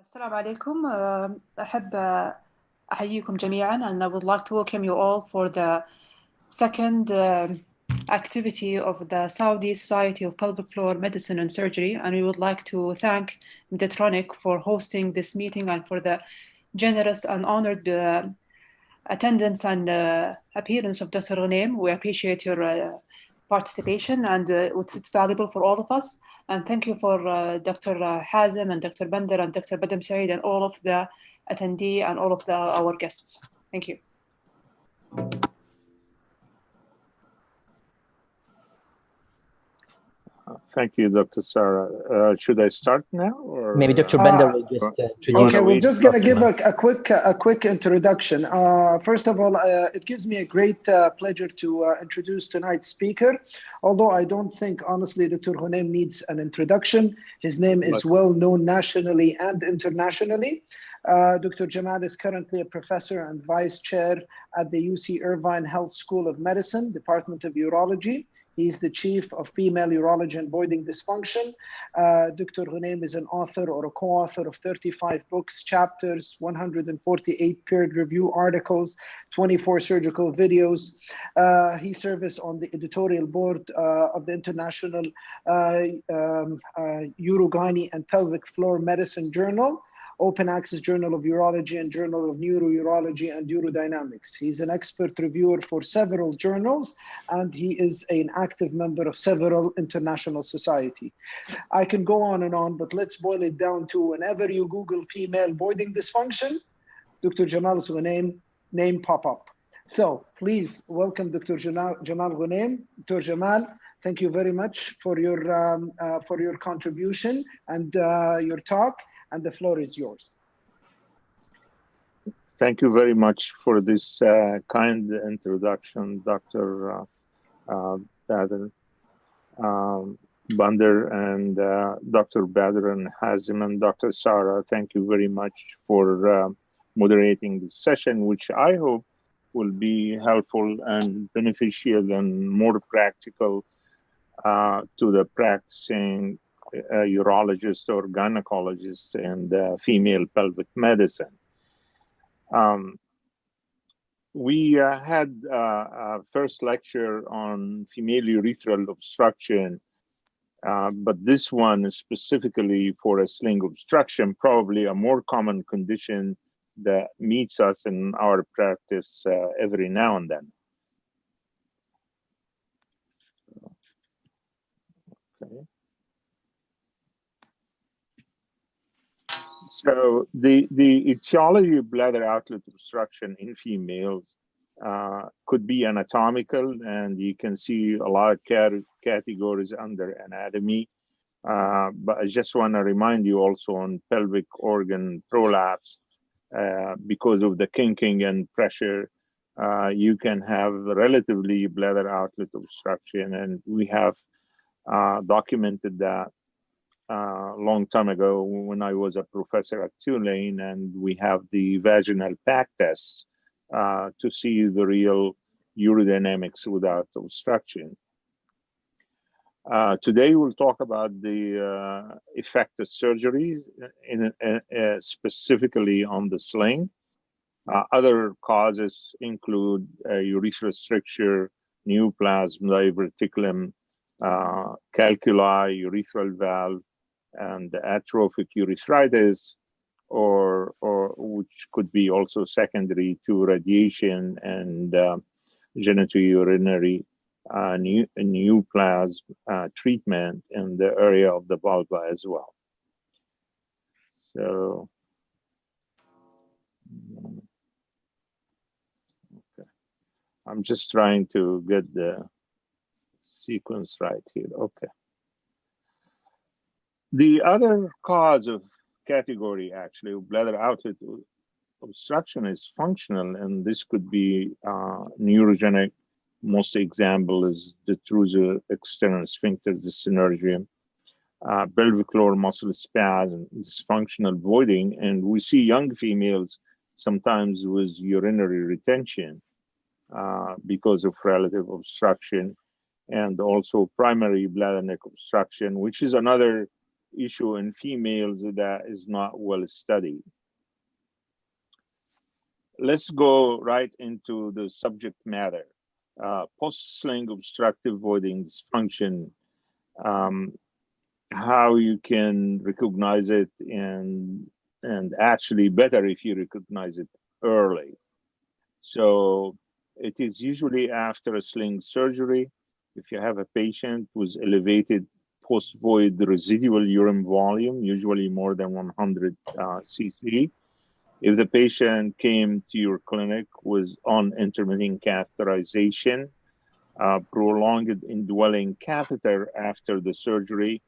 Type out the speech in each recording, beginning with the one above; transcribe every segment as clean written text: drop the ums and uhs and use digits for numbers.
السلام عليكم. أحب أحييكم جميعا, and I would like to welcome you all for the second activity of the Saudi Society of Pelvic Floor Medicine and Surgery, and we would like to thank Medtronic for hosting this meeting and for the generous and honored attendance and appearance of Dr. Ghanem. We appreciate your participation, and it's valuable for all of us. And thank you for Dr. Hazem and Dr. Bender and Dr. Badam Saeed and all of the attendee and all of our guests. Thank you. Thank you, Dr. Sarah. Should I start now, or maybe Dr. Bender will just introduce? Okay, we're just going to give a quick introduction. First of all, it gives me a great pleasure to introduce tonight's speaker. Although I don't think, honestly, Dr. Ghanem needs an introduction. His name is well known nationally and internationally. Dr. Jamal is currently a professor and vice chair at the UC Irvine Health School of Medicine, Department of Urology. He's the chief of female urology and voiding dysfunction. Dr. Ghanem is an author or a co-author of 35 books, chapters, 148 peer review articles, 24 surgical videos. He serves on the editorial board of the International Urogyne and Pelvic Floor Medicine Journal, Open Access Journal of Urology, and Journal of Neurourology and Urodynamics. He's an expert reviewer for several journals, and he is an active member of several international societies. I can go on and on, but let's boil it down to whenever you Google female voiding dysfunction, Dr. Jamal's name pop up. So please welcome Dr. Jamal Ghanem. Dr. Jamal, thank you very much for your contribution and your talk. And the floor is yours. Thank you very much for this kind introduction, Dr. Badr, Bander, and Dr. Badr and Hazem, and Dr. Sarah. Thank you very much for moderating this session, which I hope will be helpful and beneficial and more practical to the practicing urologist or gynecologist and female pelvic medicine. We had a first lecture on female urethral obstruction, but this one is specifically for a sling obstruction, probably a more common condition that meets us in our practice every now and then. Okay. So the etiology of bladder outlet obstruction in females could be anatomical, and you can see a lot of categories under anatomy. But I just want to remind you also on pelvic organ prolapse, because of the kinking and pressure, you can have relatively bladder outlet obstruction, and we have documented that long time ago when I was a professor at Tulane, and we have the vaginal pack test to see the real urodynamics without obstruction. Today we'll talk about the effect of surgery, specifically on the sling. Other causes include urethral stricture, neoplasm, diverticulum, calculi, urethral valve, and atrophic urethritis, or which could be also secondary to radiation and genitourinary neoplasm treatment in the area of the vulva as well. So, okay, I'm just trying to get the sequence right here. Okay. The other cause of category, actually, of bladder outlet obstruction is functional, and this could be neurogenic. Most example is detrusor external sphincter dyssynergia, pelvic floor muscle spasm, dysfunctional voiding, and we see young females sometimes with urinary retention because of relative obstruction, and also primary bladder neck obstruction, which is another issue in females that is not well studied. Let's go right into the subject matter. Post-sling obstructive voiding dysfunction, how you can recognize it, and actually better if you recognize it early. So it is usually after a sling surgery. If you have a patient with elevated post-void residual urine volume, usually more than 100 cc, if the patient came to your clinic with on intermittent catheterization, prolonged indwelling catheter after the surgery,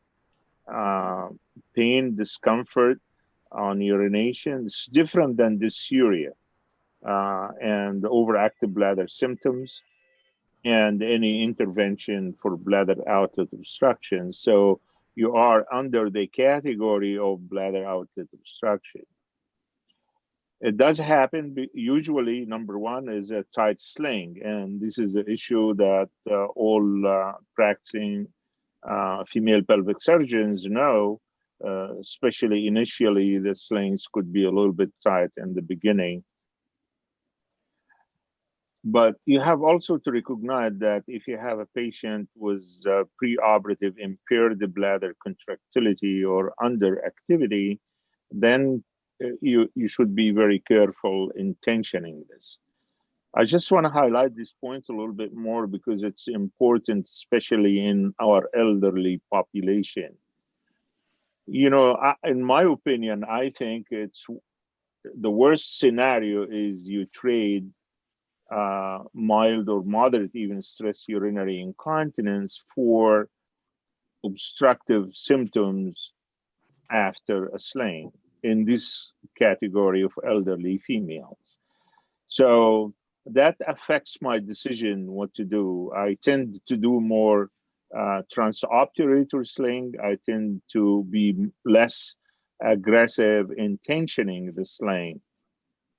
pain, discomfort on urination, it's different than dysuria and overactive bladder symptoms, and any intervention for bladder outlet obstruction. So you are under the category of bladder outlet obstruction. It does happen. Usually, number one is a tight sling, and this is an issue that all practicing female pelvic surgeons know, especially initially, the slings could be a little bit tight in the beginning. But you have also to recognize that if you have a patient with preoperative impaired bladder contractility or underactivity, then you should be very careful in tensioning this. I just want to highlight this point a little bit more because it's important, especially in our elderly population. You know, in my opinion, I think it's the worst scenario is you trade mild or moderate even stress urinary incontinence for obstructive symptoms after a sling in this category of elderly females. So that affects my decision what to do. I tend to do more transobturator sling. I tend to be less aggressive in tensioning the sling,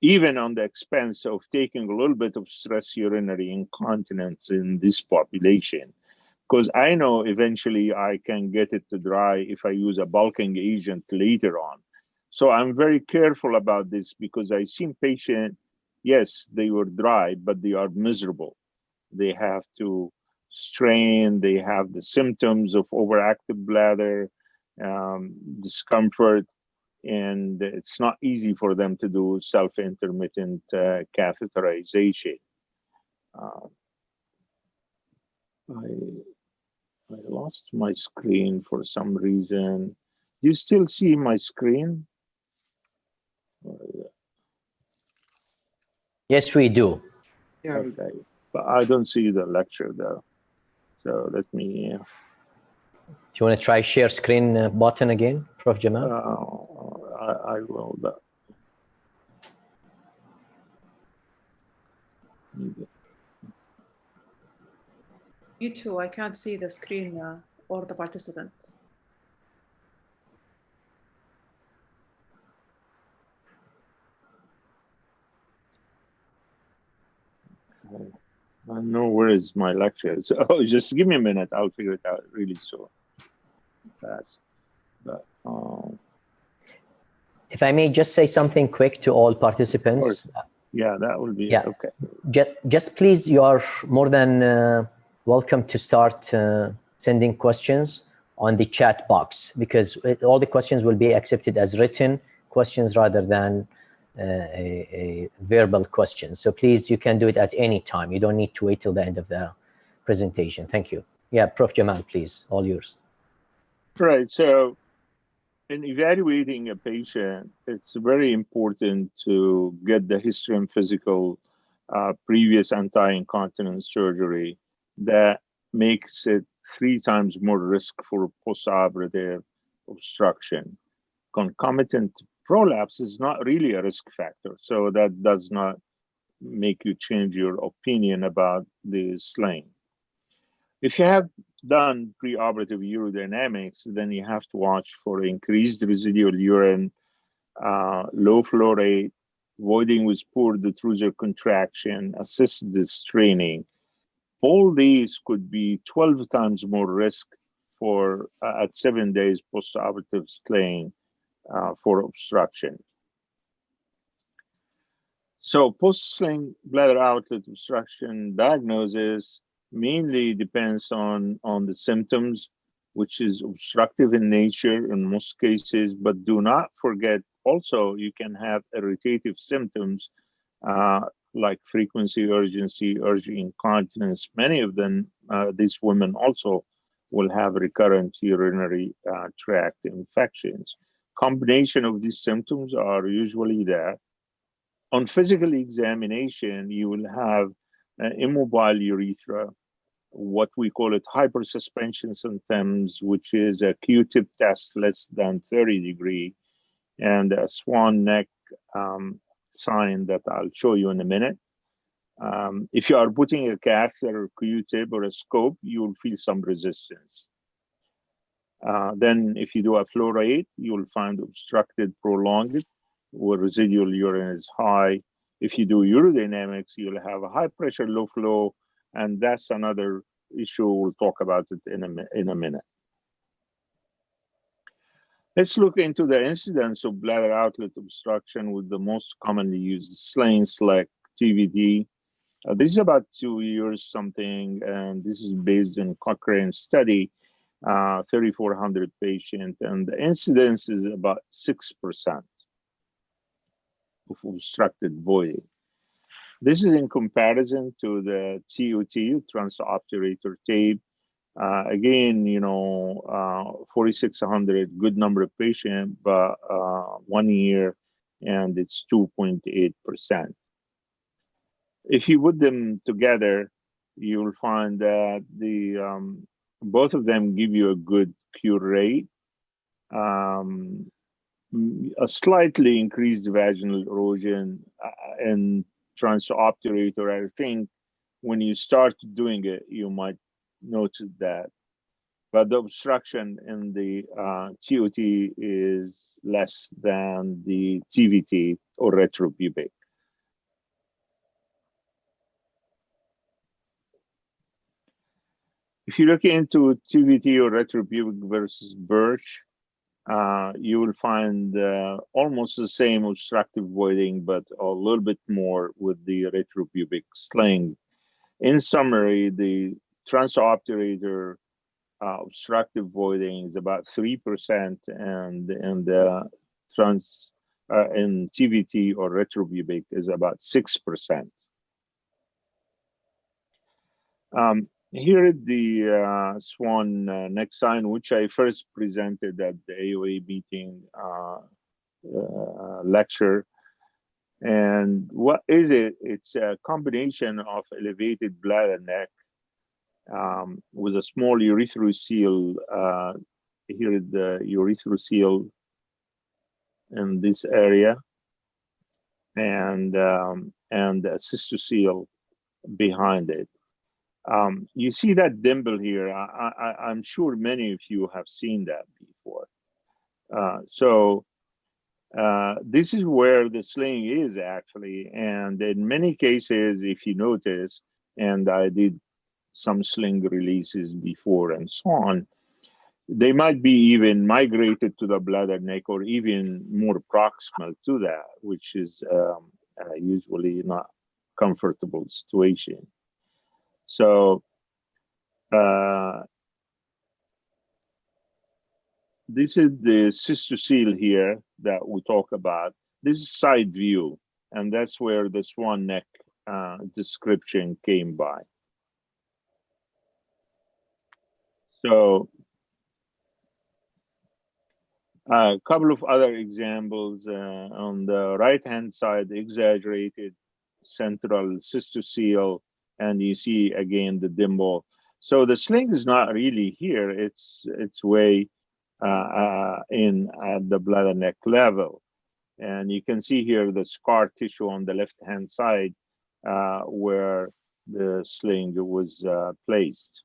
even on the expense of taking a little bit of stress urinary incontinence in this population. Because I know eventually I can get it to dry if I use a bulking agent later on. So I'm very careful about this because I've seen patients, yes, they were dry, but they are miserable. They have to strain, they have the symptoms of overactive bladder, discomfort, and it's not easy for them to do self-intermittent catheterization. I lost my screen for some reason. Do you still see my screen? Yes, we do. Yeah. Okay, but I don't see the lecture though. So let me. Do you want to try share screen button again, Prof. Jamal? I will. But You too, I can't see the screen or the participant. I know where is my lecture. So just give me a minute. I'll figure it out really so fast. But if I may just say something quick to all participants. Yeah, that will be okay. Just please, you are more than welcome to start sending questions on the chat box, because all the questions will be accepted as written questions rather than a verbal question. So please, you can do it at any time. You don't need to wait till the end of the presentation. Thank you. Yeah, Prof. Jamal, please, all yours. Right. So in evaluating a patient, it's very important to get the history and physical previous anti-incontinence surgery that makes it 3 times more risk for postoperative obstruction. Concomitant prolapse is not really a risk factor, so that does not make you change your opinion about the sling. If you have done preoperative urodynamics, then you have to watch for increased residual urine, low flow rate, voiding with poor detrusor contraction, assisted straining. All these could be 12 times more risk for at 7 days postoperative sling for obstruction. So post-sling bladder outlet obstruction diagnosis mainly depends on the symptoms, which is obstructive in nature in most cases, but do not forget also you can have irritative symptoms like frequency, urgency, urge incontinence. Many of them, these women also will have recurrent urinary tract infections. Combination of these symptoms are usually there. On physical examination, you will have immobile urethra, what we call it hypersuspension symptoms, which is a Q-tip test less than 30 degree, and a swan neck sign that I'll show you in a minute. If you are putting a catheter, Q-tip, or a scope, you will feel some resistance. Then if you do a flow rate, you will find obstructed prolonged, where residual urine is high. If you do urodynamics, you'll have a high pressure, low flow, and that's another issue. We'll talk about it in a minute. Let's look into the incidence of bladder outlet obstruction with the most commonly used slings like TVD. This is about 2 years something, and this is based on Cochrane study, 3,400 patients, and the incidence is about 6% of obstructed voiding. This is in comparison to the TOT, transobturator tape. Again, 4,600, good number of patients, but 1 year, and it's 2.8%. If you put them together, you'll find that both of them give you a good cure rate. A slightly increased vaginal erosion and transobturator. I think when you start doing it, you might notice that. But the obstruction in the TOT is less than the TVT or retropubic. If you look into TVT or retropubic versus birch, you will find almost the same obstructive voiding, but a little bit more with the retropubic sling. In summary, the transobturator obstructive voiding is about 3%, and in TVT or retropubic is about 6%. Here is the swan neck sign, which I first presented at the AOA meeting lecture. And what is it? It's a combination of elevated bladder neck with a small urethrocoel. Here is the urethrocoel in this area, and a cystocoel behind it. You see that dimple here. I'm sure many of you have seen that before. This is where the sling is actually. And in many cases, if you notice, and I did some sling releases before and so on, they might be even migrated to the bladder neck or even more proximal to that, which is usually not comfortable situation. So this is the cystocoel here that we talk about. This is side view, and that's where the swan neck description came by. So a couple of other examples on the right-hand side, exaggerated central cystocoel, and you see again the dimple. So the sling is not really here; it's way in at the bladder neck level, and you can see here the scar tissue on the left-hand side where the sling was placed.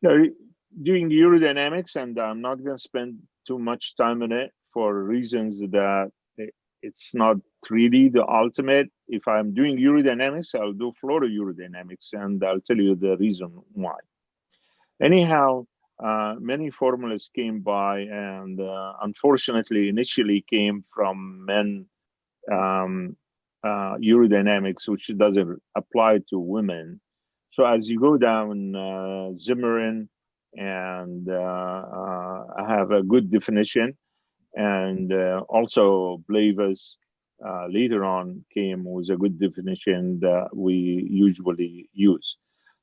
Doing the urodynamics, and I'm not going to spend too much time on it for reasons that it's not really the ultimate. If I'm doing urodynamics, I'll do fluorourodynamics, and I'll tell you the reason why. Anyhow, many formulas came by, and unfortunately, initially came from men urodynamics, which doesn't apply to women. So as you go down, Zimmerin and I have a good definition, and also Blavis later on came with a good definition that we usually use.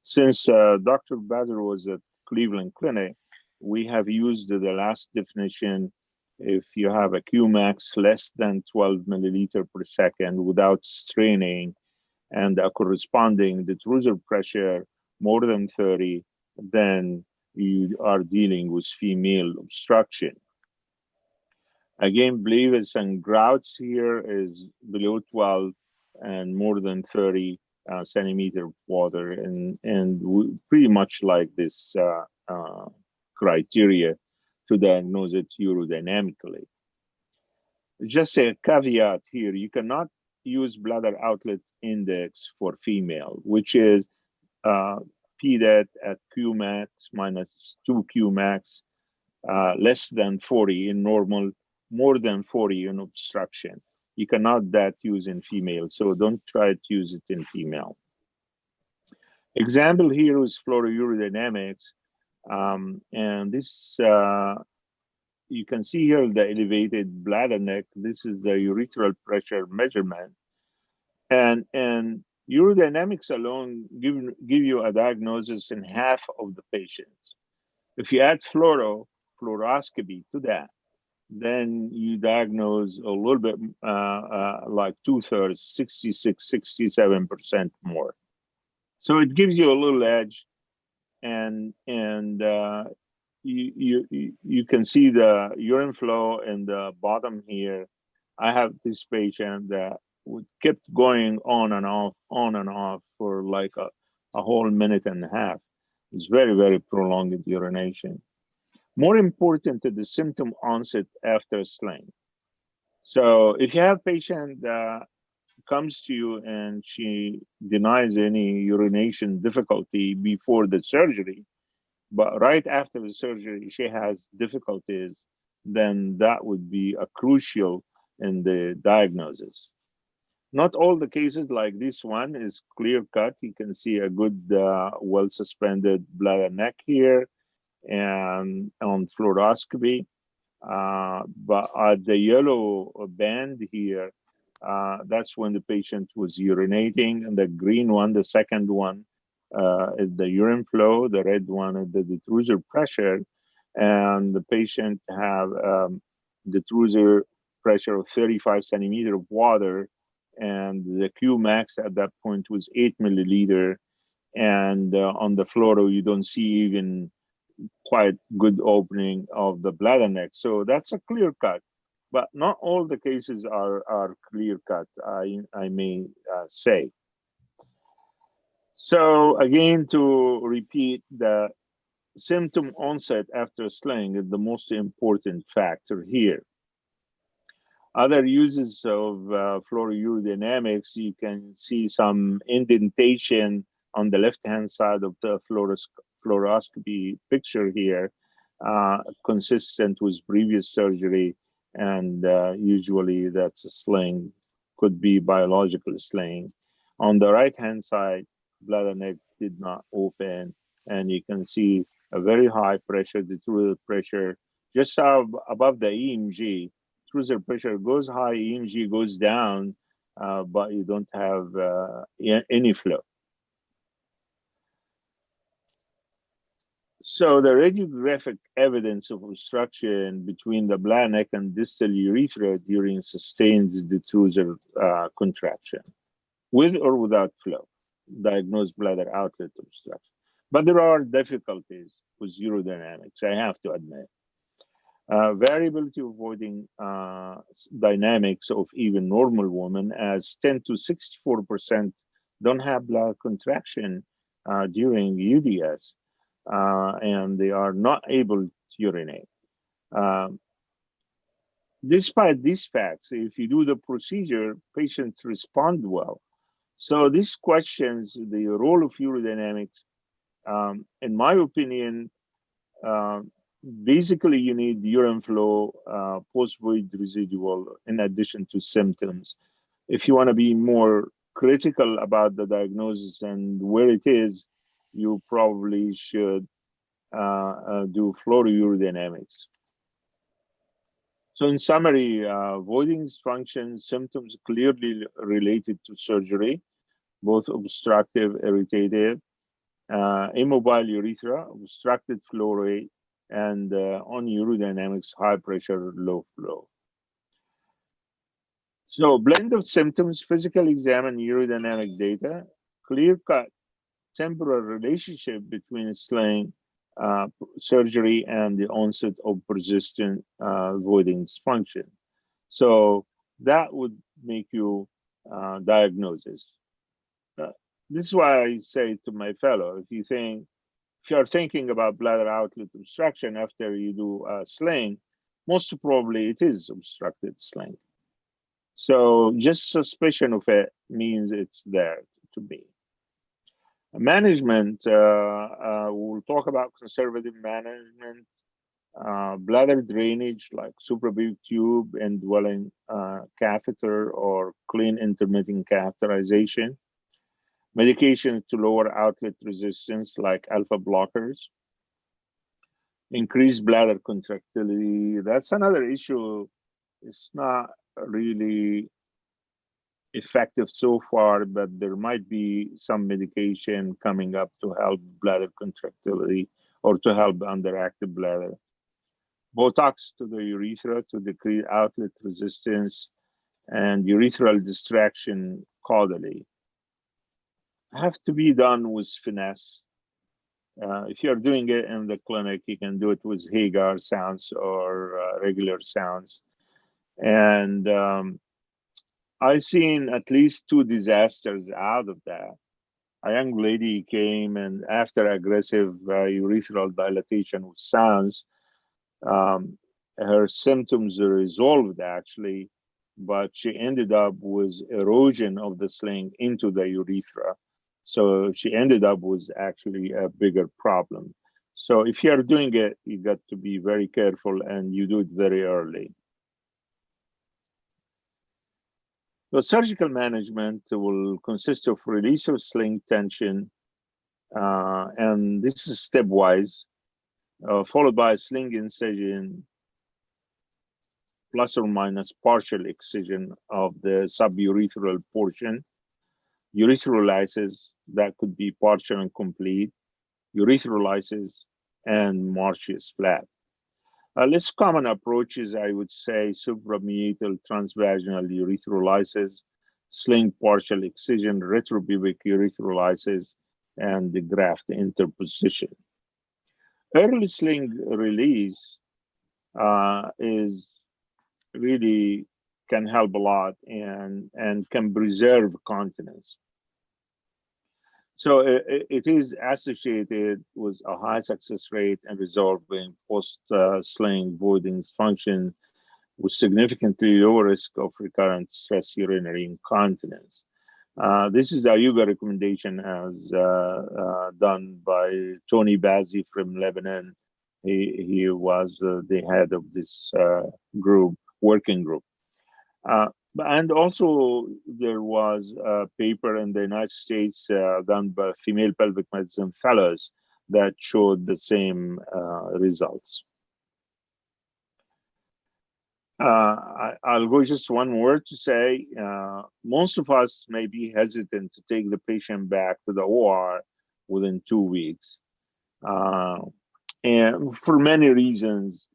Since Dr. Bader was at Cleveland Clinic, we have used the last definition. If you have a Qmax less than 12 milliliter per second without straining and a corresponding detrusor pressure more than 30, then you are dealing with female obstruction. Again, Blavis and Grouts here is below 12 and more than 30 centimeter of water, and we pretty much like this criteria to diagnose it urodynamically. Just a caveat here, you cannot use bladder outlet index for female, which is PDAT at Qmax minus 2 Qmax, less than 40 in normal, more than 40 in obstruction. You cannot that use in female, so don't try to use it in female. Example here is fluorourodynamics, and this you can see here the elevated bladder neck. This is the urethral pressure measurement, and urodynamics alone give you a diagnosis in half of the patients. If you add fluoroscopy to that, then you diagnose a little bit like 2/3, 66, 67% more. So it gives you a little edge, and you can see the urine flow in the bottom here. I have this patient that kept going on and off for like a whole minute and a half. It's very, very prolonged urination. More important to the symptom onset after a sling. So if you have a patient that comes to you and she denies any urination difficulty before the surgery, but right after the surgery she has difficulties, then that would be a crucial in the diagnosis. Not all the cases like this one is clear cut. You can see a good well suspended bladder neck here and on fluoroscopy. But at the yellow band here, that's when the patient was urinating, and the green one, the second one, is the urine flow. The red one is the detrusor pressure, and the patient have detrusor pressure of 35 centimeter of water, and the Qmax at that point was 8 milliliter, and on the fluoro you don't see even quite good opening of the bladder neck. So that's a clear cut, but not all the cases are clear cut, I may say. So again, to repeat, the symptom onset after sling is the most important factor here. Other uses of fluorourodynamics, you can see some indentation on the left-hand side of the fluoroscopy picture here, consistent with previous surgery, and usually that's a sling, could be biological sling. On the right-hand side, bladder neck did not open, and you can see a very high pressure, the detrusor pressure, just above the EMG. Detrusor pressure goes high, EMG goes down, but you don't have any flow. So the radiographic evidence of obstruction between the bladder neck and distal urethra during sustained detrusor contraction, with or without flow, diagnosed bladder outlet obstruction. But there are difficulties with urodynamics, I have to admit. Variability of voiding dynamics of even normal women, as 10 to 64% don't have bladder contraction during UDS, and they are not able to urinate. Despite these facts, if you do the procedure, patients respond well. So this questions the role of urodynamics. In my opinion, uh, basically you need urine flow, post-void residual, in addition to symptoms. If you want to be more critical about the diagnosis and where it is, you probably should do fluorourodynamics. So in summary, voiding dysfunction symptoms clearly related to surgery, both obstructive, irritative, immobile urethra, obstructed flow rate, and on urodynamics, high pressure, low flow. So blend of symptoms, physical exam and urodynamic data, clear-cut temporal relationship between sling surgery and the onset of persistent voiding dysfunction. So that would make you diagnosis. This is why I say to my fellow, if you're thinking about bladder outlet obstruction after you do a sling, most probably it is obstructed sling. So just suspicion of it means it's there to be. Management, we'll talk about conservative management, bladder drainage like suprapubic tube, indwelling catheter, or clean intermittent catheterization. Medications to lower outlet resistance like alpha blockers. Increased bladder contractility. That's another issue. It's not really effective so far, but there might be some medication coming up to help bladder contractility or to help underactive bladder. Botox to the urethra to decrease outlet resistance, and urethral distraction caudally. Have to be done with finesse. If you're doing it in the clinic, you can do it with Hagar sounds or regular sounds. And I've seen at least 2 disasters out of that. A young lady came, and after aggressive urethral dilatation with sounds, her symptoms are resolved actually, but she ended up with erosion of the sling into the urethra. So she ended up with actually a bigger problem. So if you're doing it, you got to be very careful and you do it very early. The surgical management will consist of release of sling tension, and this is stepwise, followed by sling incision, plus or minus partial excision of the suburethral portion, urethrolysis, that could be partial and complete, urethrolysis, and Marcius flap. Less common approaches, I would say, suprameatal transvaginal urethrolysis, sling partial excision, retropubic urethrolysis, and the graft interposition. Early sling release is really can help a lot and can preserve continence. So it is associated with a high success rate in resolving post-sling voiding dysfunction with significantly lower risk of recurrent stress urinary incontinence. This is a yoga recommendation as done by Tony Bazzi from Lebanon. He was the head of this working group. And also, there was a paper in the United States done by female pelvic medicine fellows that showed the same results. I'll go just one word to say, most of us may be hesitant to take the patient back to the OR within 2 weeks. And for many reasons,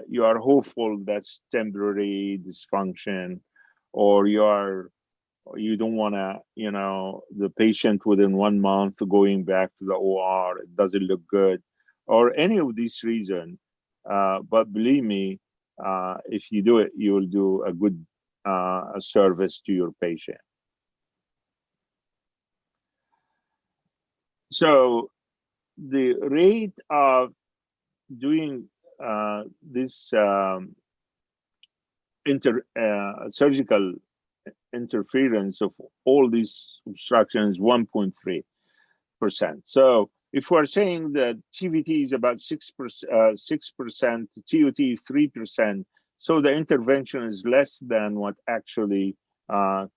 you are hopeful that's temporary dysfunction, or you don't want to, the patient within 1 month going back to the OR, it doesn't look good, or any of these reasons. But believe me, if you do it, you will do a good service to your patient. So the rate of doing this surgical interference of all these obstructions 1.3%. So if we're saying that TVT is about 6%, TOT 3%, so the intervention is less than what actually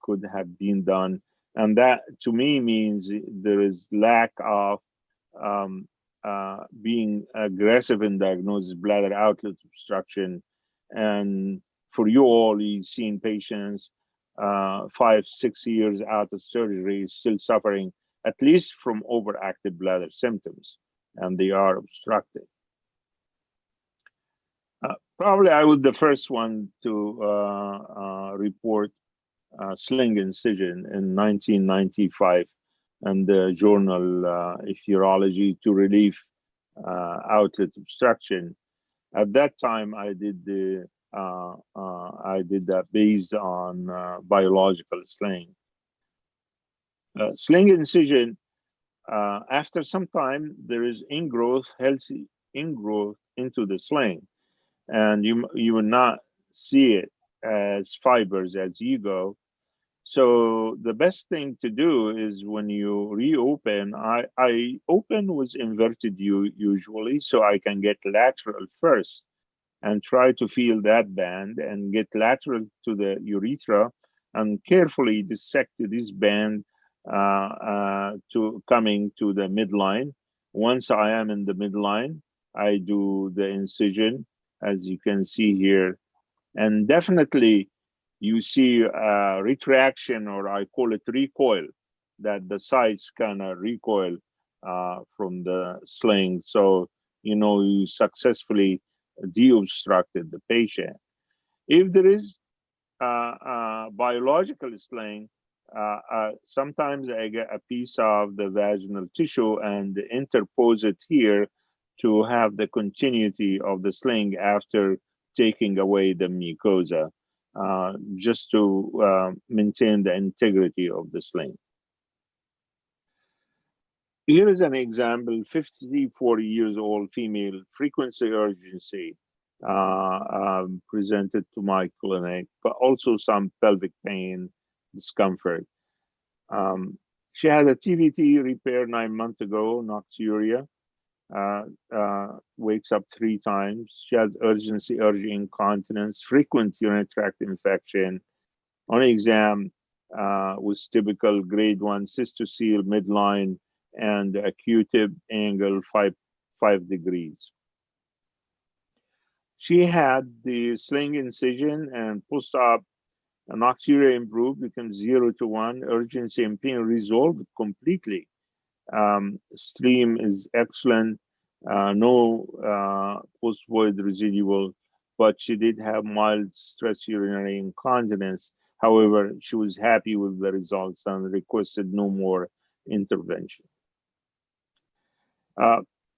could have been done. And that to me means there is lack of being aggressive in diagnosis bladder outlet obstruction. And for you all, you've seen patients 5-6 years out of surgery still suffering at least from overactive bladder symptoms, and they are obstructed. Probably I was the first one to report sling incision in 1995 and the journal Urology to relieve outlet obstruction. At that time, I did that based on biological sling. Sling incision, after some time, there is ingrowth, healthy ingrowth into the sling, and you will not see it as fibers as you go. So the best thing to do is when you reopen, I open with inverted U usually, so I can get lateral first and try to feel that band and get lateral to the urethra and carefully dissect this band to coming to the midline. Once I am in the midline, I do the incision, as you can see here, and definitely you see retraction, or I call it recoil, that the sides kind of recoil from the sling. So, you successfully deobstructed the patient. If there is biological sling, sometimes I get a piece of the vaginal tissue and interpose it here to have the continuity of the sling after taking away the mucosa, just to maintain the integrity of the sling. Here is an example, 54 years old female, frequency urgency, presented to my clinic, but also some pelvic pain, discomfort. She had a TVT repair 9 months ago, nocturia, wakes up 3 times. She has urge incontinence, frequent urinary tract infection. On exam, was typical grade 1 cystocele midline and acute angle 5 degrees. She had the sling incision and post-op nocturia improved, became 0 to 1. Urgency and pain resolved completely. Stream is excellent. No post-void residual, but she did have mild stress urinary incontinence. However, she was happy with the results and requested no more intervention.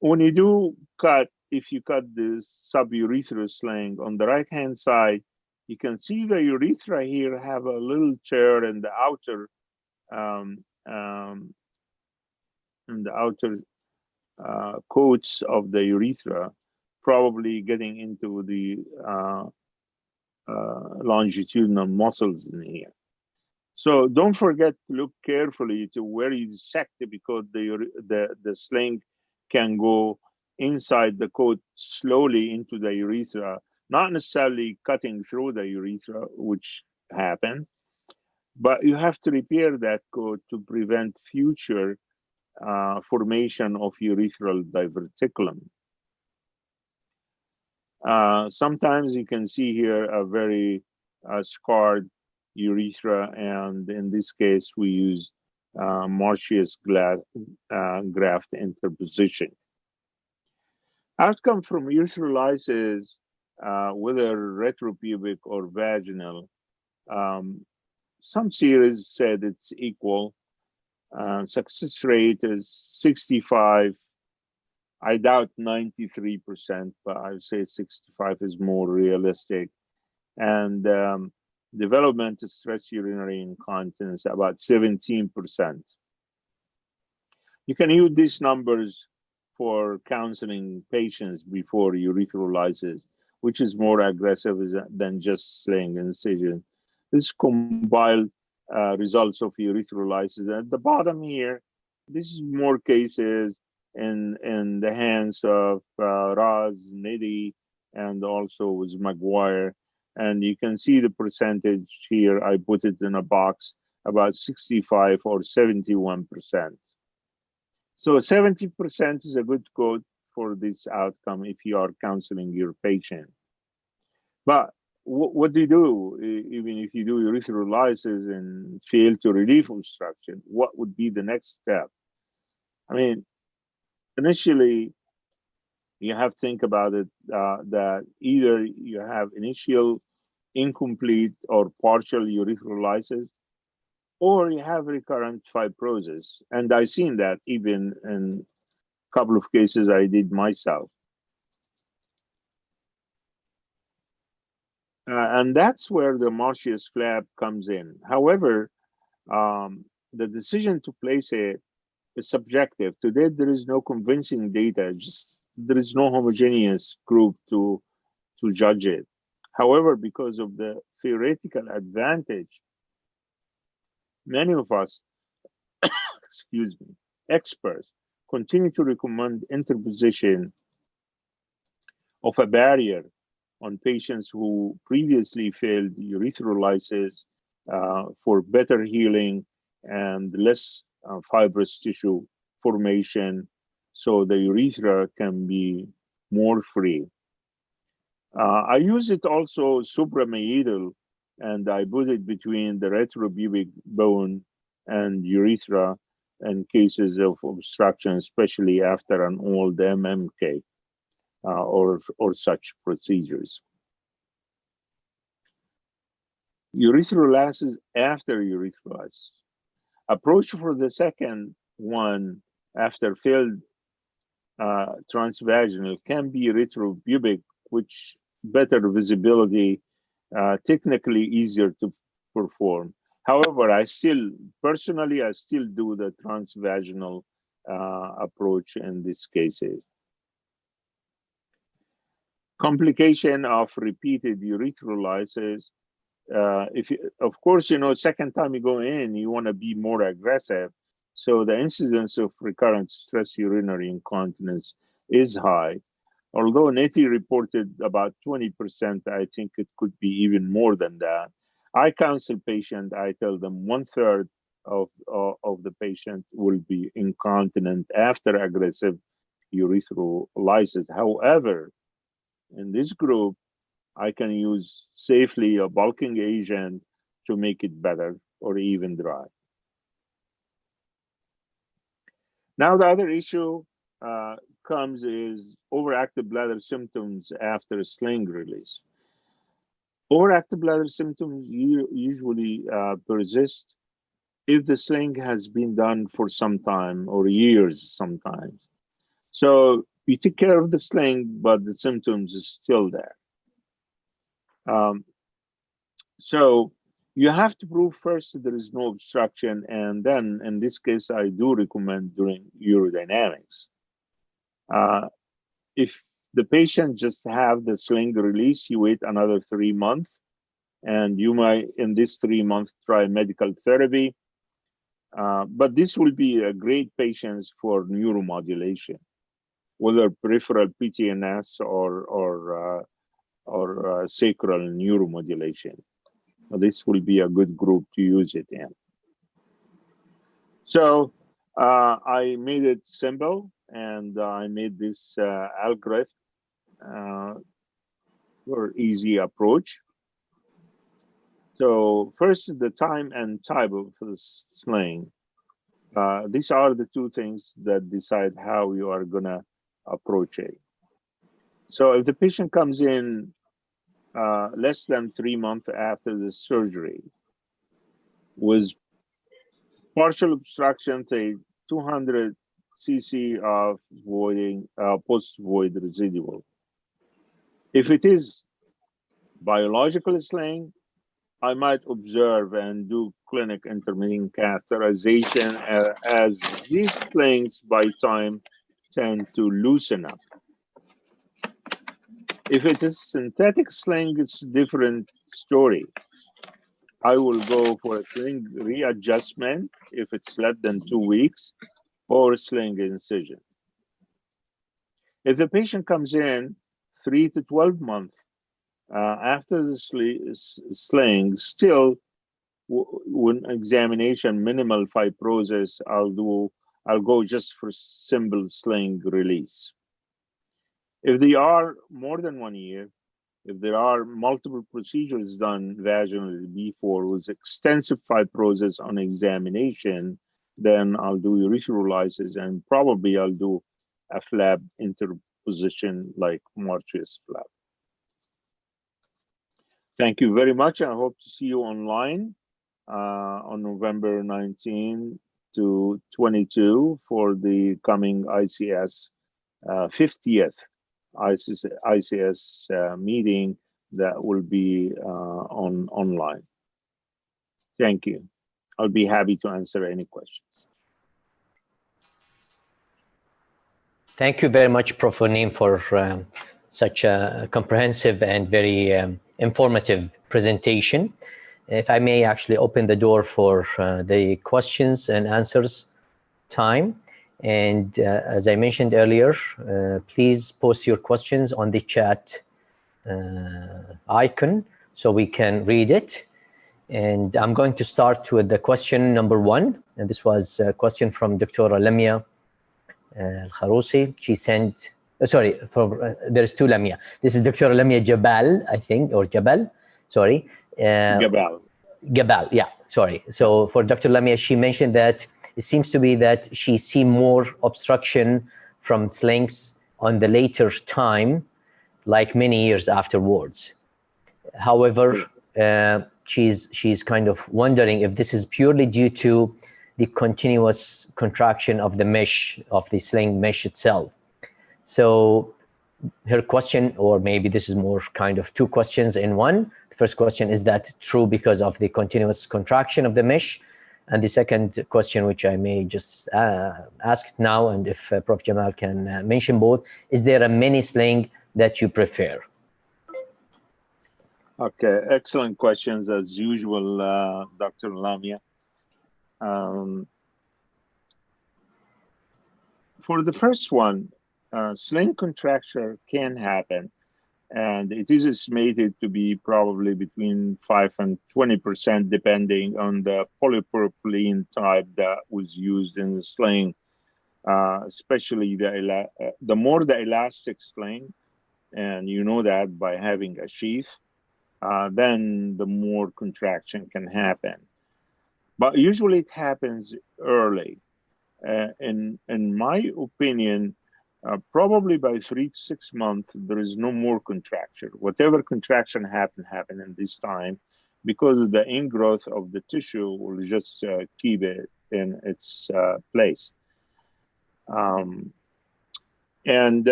When you do cut, if you cut this suburethral sling on the right-hand side, you can see the urethra here have a little tear in the outer coats of the urethra, probably getting into the longitudinal muscles in here. So don't forget to look carefully to where you dissect it, because the sling can go inside the coat slowly into the urethra, not necessarily cutting through the urethra, which happened, but you have to repair that coat to prevent future formation of urethral diverticulum. Sometimes you can see here a very scarred urethra, and in this case we use Marcius graft interposition. Outcome from urethrolysis, whether retropubic or vaginal, some series said it's equal. Success rate is 65. I doubt 93%, but I would say 65 is more realistic. And development of stress urinary incontinence, about 17%. You can use these numbers for counseling patients before urethrolysis. which is more aggressive than just sling incision. This compiled results of erythrolysis. At the bottom here, this is more cases in the hands of Raz, Nidhi, and also with McGuire. And you can see the percentage here. I put it in a box, about 65 or 71%. So 70% is a good code for this outcome if you are counseling your patient. But what do you do even if you do erythrolysis and fail to relieve obstruction? What would be the next step? I mean, initially, you have to think about it that either you have initial incomplete or partial erythrolysis, or you have recurrent fibrosis. And I've seen that even in a couple of cases I did myself. And that's where the Marcius flap comes in. However, the decision to place it is subjective. Today, there is no convincing data. There is no homogeneous group to judge it. However, because of the theoretical advantage, many of us, excuse me, experts continue to recommend interposition of a barrier on patients who previously failed erythrolysis for better healing and less fibrous tissue formation, so the urethra can be more free. I use it also suprameatal, and I put it between the retropubic bone and urethra in cases of obstruction, especially after an old MMK or such procedures. Erythrolysis after erythrolysis. Approach for the second one after failed transvaginal can be retropubic, which better visibility, technically easier to perform. However, I still do the transvaginal approach in these cases. Complication of repeated erythrolysis. Of course, second time you go in, you want to be more aggressive. So the incidence of recurrent stress urinary incontinence is high. Although Neti reported about 20%, I think it could be even more than that. I counsel patients, I tell them 1/3 of the patient will be incontinent after aggressive erythrolysis. However, in this group, I can use safely a bulking agent to make it better or even dry. Now, the other issue comes is overactive bladder symptoms after sling release. Overactive bladder symptoms usually persist if the sling has been done for some time or years sometimes. So you take care of the sling, but the symptoms is still there. So you have to prove first that there is no obstruction, and then in this case, I do recommend doing urodynamics. If the patient just have the sling release, you wait another 3 months, and you might, in this 3 months, try medical therapy. But this will be a great patients for neuromodulation, whether peripheral PTNS or sacral neuromodulation. This will be a good group to use it in. So I made it simple, and I made this algorithm for easy approach. So first, the time and type of the sling. These are the two things that decide how you are gonna approach it. So if the patient comes in less than 3 months after the surgery with partial obstruction, say 200 cc of voiding post-void residual. If it is biological sling, I might observe and do clinic intermittent catheterization as these slings by time tend to loosen up. If it is synthetic sling, it's a different story. I will go for a sling readjustment if it's less than 2 weeks, or sling incision. If the patient comes in 3 to 12 months after the sling, still when examination minimal fibrosis, I'll go just for simple sling release. If they are more than 1 year, if there are multiple procedures done vaginally before with extensive fibrosis on examination, then I'll do erythrolysis and probably I'll do a flap interposition like March's flap. Thank you very much. I hope to see you online on November 19 to 22 for the coming ICS 50th ICS meeting that will be online. Thank you. I'll be happy to answer any questions. Thank you very much, Prof. Naeem, for such a comprehensive and very informative presentation. If I may actually open the door for the questions and answers time. And as I mentioned earlier, please post your questions on the chat icon so we can read it. And I'm going to start with the question number 1. And this was a question from Dr. Lamia Al-Kharousi. She sent, there's 2 Lamia. This is Dr. Lamia Jabal, I think, or Jabal, sorry. Jabal, yeah, sorry. So for Dr. Lamia, she mentioned that it seems to be that she see more obstruction from slings on the later time, like many years afterwards. However, she's kind of wondering if this is purely due to the continuous contraction of the mesh, of the sling mesh itself. So her question, or maybe this is more kind of 2 questions in one. The first question, is that true because of the continuous contraction of the mesh? And the second question, which I may just ask now, and if Prof. Jamal can mention both, is there a mini sling that you prefer? Okay, excellent questions as usual, Dr. Lamia. For the first one, sling contracture can happen, and it is estimated to be probably between 5 and 20%, depending on the polypropylene type that was used in the sling, especially the more the elastic sling, and you know that by having a sheath, then the more contraction can happen. But usually it happens early. In my opinion, probably by 3 to 6 months, there is no more contraction. Whatever contraction happen in this time, because of the ingrowth of the tissue will just keep it in its place.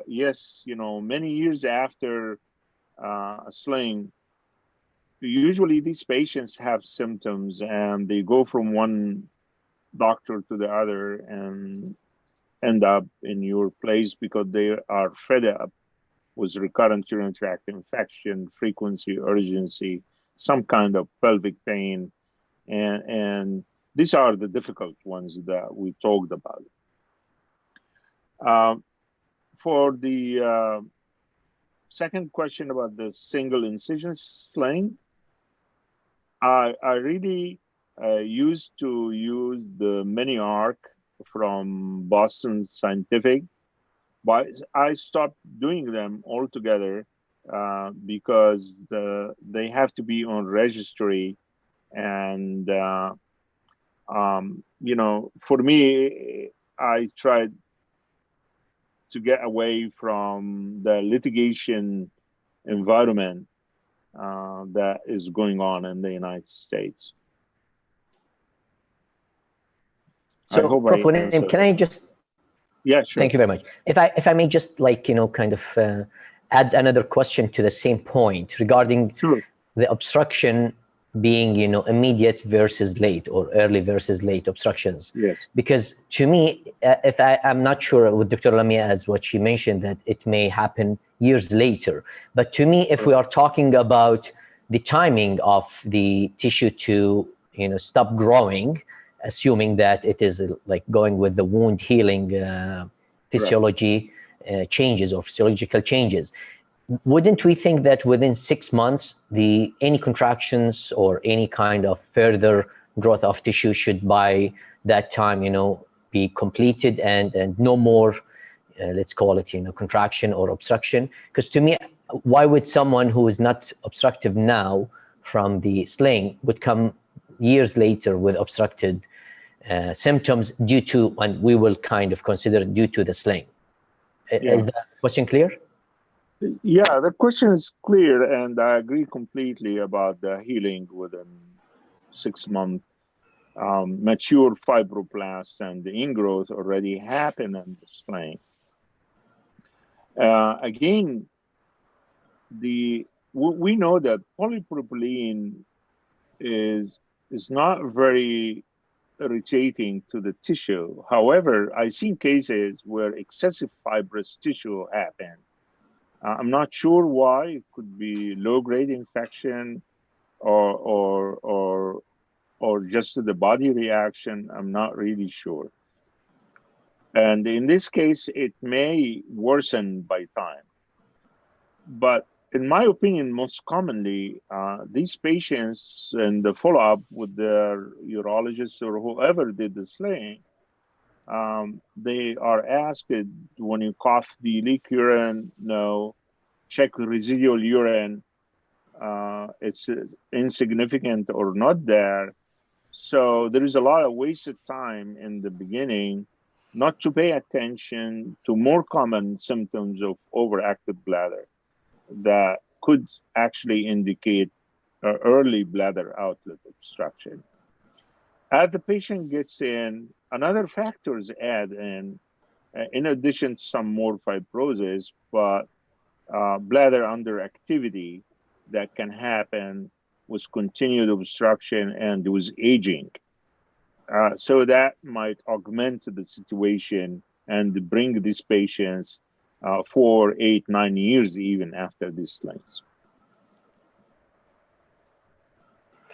Yes, many years after a sling, usually these patients have symptoms and they go from one doctor to the other and end up in your place because they are fed up with recurrent urinary tract infection, frequency, urgency, some kind of pelvic pain. And these are the difficult ones that we talked about. For the second question about the single incision sling, I really used to use the mini arc from Boston Scientific, but I stopped doing them altogether because they have to be on registry, and for me, I tried to get away from the litigation environment that is going on in the United States. So, Prof. Naeem, can I just? Yeah, sure. Thank you very much. If I may just kind of add another question to the same point regarding the obstruction being, you know, immediate versus late or early versus late obstructions. Yes. Because to me, if I'm not sure with Dr. Lamia, as what she mentioned, that it may happen years later. But to me, if we are talking about the timing of the tissue to, you know, stop growing, assuming that it is like going with the wound healing physiology changes or physiological changes, wouldn't we think that within 6 months, any contractions or any kind of further growth of tissue should by that time, you know, be completed and no more, let's call it, you know, contraction or obstruction? Because to me, why would someone who is not obstructive now from the sling would come years later with obstructed symptoms due to, and we will kind of consider due to the sling? Is that question clear? Yeah, the question is clear, and I agree completely about the healing within 6 months. Mature fibroblasts and the ingrowth already happen in the sling. Again, we know that polypropylene is not very irritating to the tissue. However, I've seen cases where excessive fibrous tissue happen. I'm not sure why. It could be low-grade infection or just the body reaction. I'm not really sure. And in this case, it may worsen by time. But in my opinion, most commonly, these patients in the follow-up with their urologist or whoever did the sling, they are asked, when you cough, do you leak urine? No. Check residual urine. It's insignificant or not there. So there is a lot of wasted time in the beginning not to pay attention to more common symptoms of overactive bladder that could actually indicate early bladder outlet obstruction. As the patient gets in, another factors add in addition to some more fibrosis, but bladder underactivity that can happen with continued obstruction and with aging. So that might augment the situation and bring these patients 4, 8, 9 years even after these slings.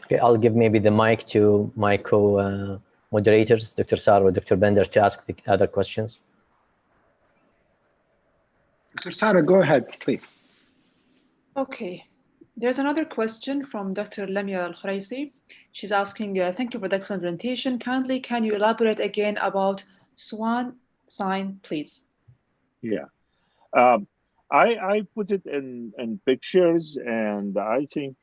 Okay, I'll give maybe the mic to my co-moderators, Dr. Sarah or Dr. Bender, to ask the other questions. Dr. Sarah, go ahead, please. Okay. There's another question from Dr. Lamia Al-Khraisi. She's asking, thank you for the excellent presentation. Kindly, can you elaborate again about swan sign, please? Yeah. I put it in pictures, and I think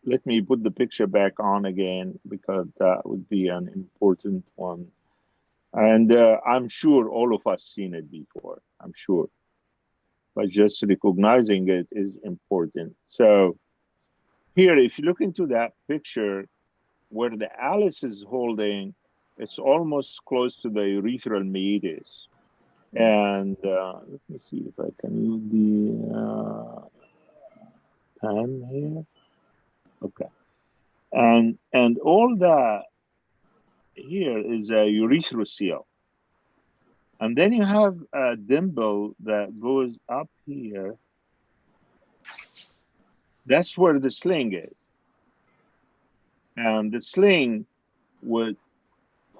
let me put the picture back on again, because that would be an important one. And I'm sure all of us seen it before, I'm sure. But just recognizing it is important. So here, if you look into that picture, where the Alice is holding, it's almost close to the urethral meatus. And let me see if I can use the pen here. Okay. And all that here is a urethrocoel. And then you have a dimple that goes up here. That's where the sling is. And the sling would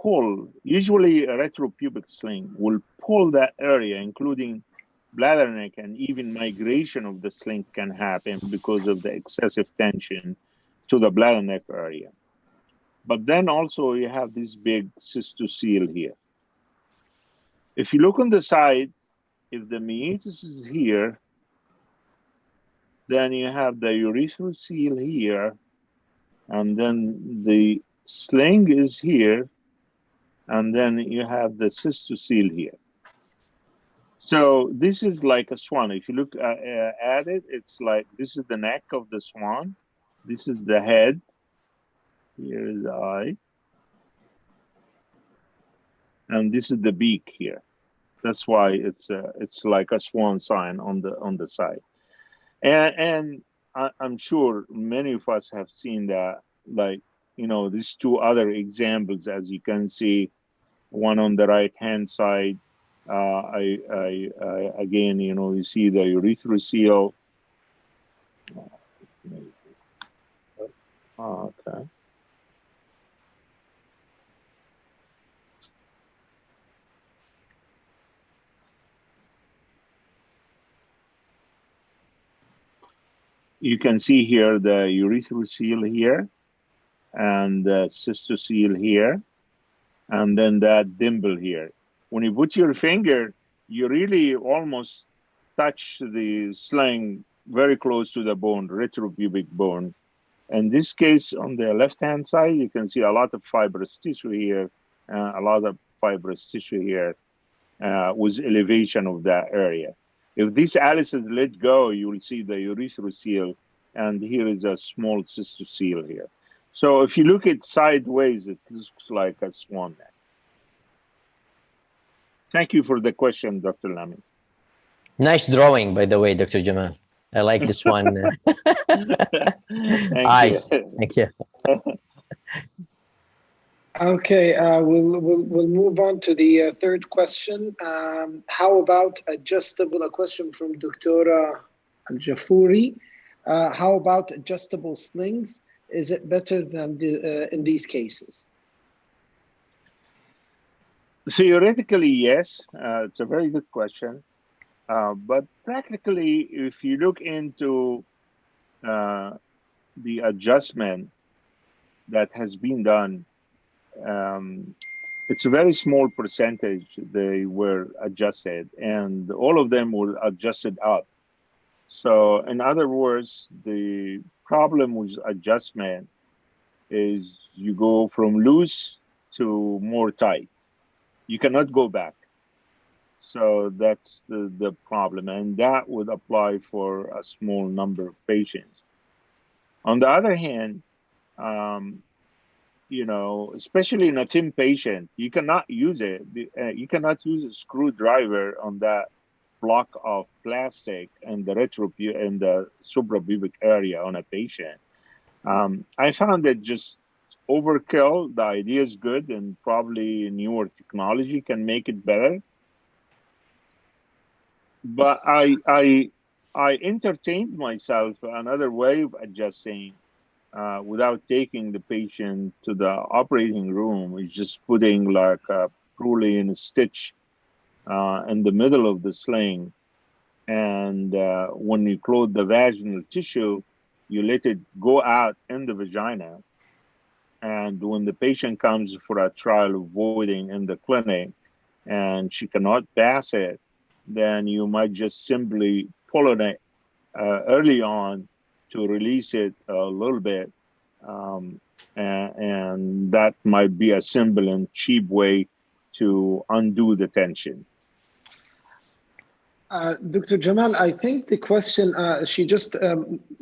pull, usually a retropubic sling will pull that area, including bladder neck, and even migration of the sling can happen because of the excessive tension to the bladder neck area. But then also you have this big cystocoel here. If you look on the side, if the meatus is here, then you have the urethrocoel here, and then the sling is here, and then you have the cystocoel here. So this is like a swan. If you look at it, it's like, this is the neck of the swan. This is the head. Here is the eye. And this is the beak here. That's why it's like a swan sign on the side. And I'm sure many of us have seen that, like, these two other examples, as you can see, one on the right hand side. I again, you see the urethrocoel. Okay. You can see here the urethrocoel here, and the cystocele here, and then that dimple here. When you put your finger, you really almost touch the sling very close to the bone, retropubic bone. In this case, on the left-hand side, you can see a lot of fibrous tissue here, a lot of fibrous tissue here with elevation of that area. If this Alice is let go, you will see the urethrocoel, and here is a small cystocele here. So if you look at sideways, it looks like a swan neck. Thank you for the question, Dr. Lamy. Nice drawing, by the way, Dr. Jamal. I like this one. Thank you. Thank you. Okay, we'll move on to the third question. How about adjustable? A question from Dr. Al Jafouri. How about adjustable slings? Is it better than in these cases? Theoretically, yes. It's a very good question. But practically, if you look into the adjustment that has been done, it's a very small percentage they were adjusted, and all of them were adjusted up. So in other words, the problem with adjustment is you go from loose to more tight. You cannot go back. So that's the problem, and that would apply for a small number of patients. On the other hand, especially in a thin patient, you cannot use it. You cannot use a screwdriver on that block of plastic and the suprapubic area on a patient. I found that just overkill. The idea is good, and probably newer technology can make it better. But I entertained myself another way of adjusting without taking the patient to the operating room. Is just putting like a Prolian stitch in the middle of the sling, and when you close the vaginal tissue, you let it go out in the vagina. And when the patient comes for a trial of voiding in the clinic and she cannot pass it, then you might just simply pull on it early on to release it a little bit. And that might be a simple and cheap way to undo the tension. Dr. Jamal, I think the question, she just,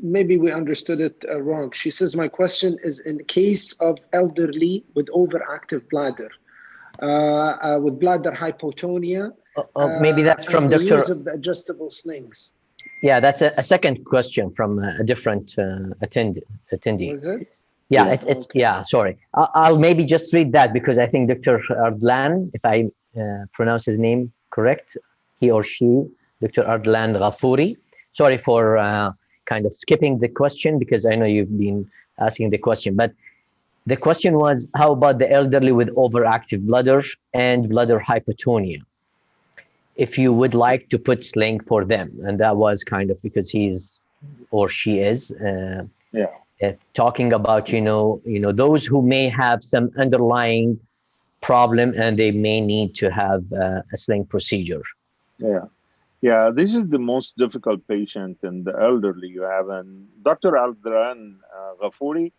maybe we understood it wrong. She says, my question is in case of elderly with overactive bladder, with bladder hypotonia. Maybe that's from the Dr. use of the adjustable slings. Yeah, that's a second question from a different attendee. Was it? Yeah, it's okay. Yeah, sorry. I'll maybe just read that because I think Dr. Ardlan, if I pronounce his name correct, he or she, Dr. Ardlan Ghafouri. Sorry for kind of skipping the question because I know you've been asking the question, but the question was, how about the elderly with overactive bladder and bladder hypotonia? If you would like to put sling for them, and that was kind of because he's or she is talking about those who may have some underlying problem and they may need to have a sling procedure. Yeah, this is the most difficult patient in the elderly you have. And Dr. Ardlan Ghafouri,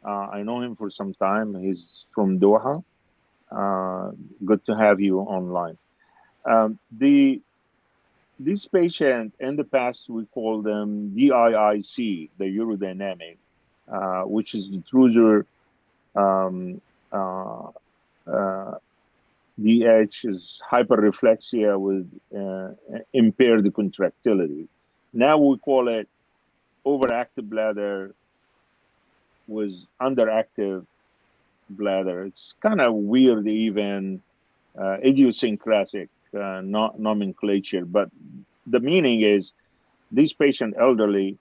I know him for some time. He's from Doha. Good to have you online. This patient, in the past, we call them DIIC, the urodynamic, which is intruder DH is hyperreflexia with impaired contractility. Now we call it overactive bladder with underactive bladder. It's kind of weird, even idiosyncratic nomenclature, but the meaning is these patients, elderly,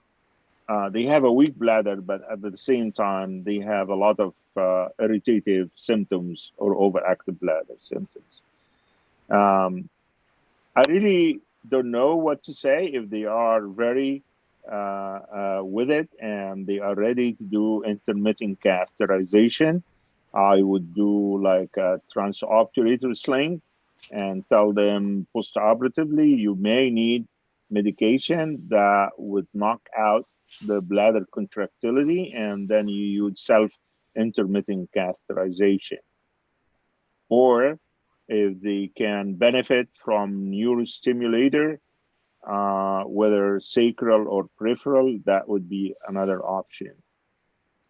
they have a weak bladder, but at the same time, they have a lot of irritative symptoms or overactive bladder symptoms. I really don't know what to say if they are very with it and they are ready to do intermittent catheterization. I would do like a transobturator sling and tell them postoperatively you may need medication that would knock out the bladder contractility, and then you use self intermittent catheterization. Or if they can benefit from neurostimulator, whether sacral or peripheral, that would be another option.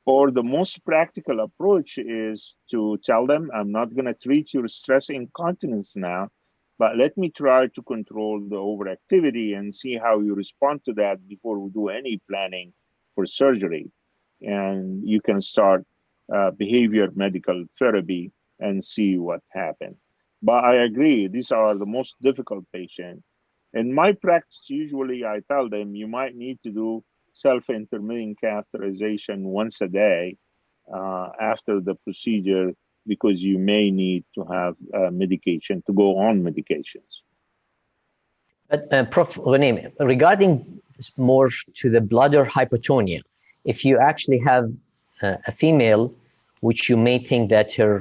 Or the most practical approach is to tell them, I'm not going to treat your stress incontinence now, but let me try to control the overactivity and see how you respond to that before we do any planning for surgery. And you can start behavior medical therapy and see what happens. But I agree, these are the most difficult patients. In my practice, usually I tell them you might need to do self-intermittent catheterization once a day after the procedure, because you may need to have medication to go on medications. But Prof. Ghanem, regarding more to the bladder hypertonia, if you actually have a female which you may think that her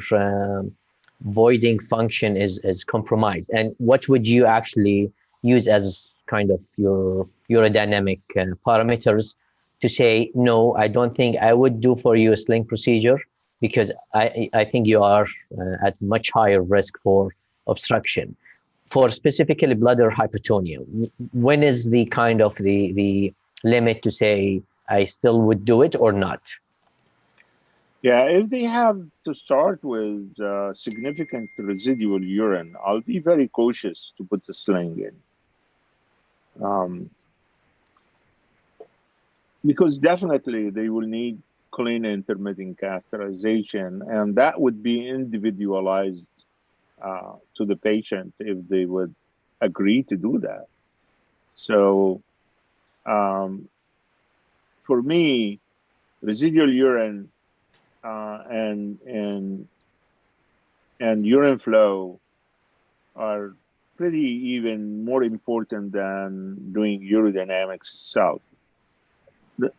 voiding function is compromised, and what would you actually use as kind of your urodynamic parameters to say, no, I don't think I would do for you a sling procedure because I think you are at much higher risk for obstruction. For specifically bladder hypertonia, when is the kind of the limit to say I still would do it or not? Yeah, if they have to start with significant residual urine, I'll be very cautious to put the sling in. Because definitely they will need clean intermittent catheterization, and that would be individualized to the patient if they would agree to do that. So for me, residual urine and urine flow are pretty even more important than doing urodynamics itself.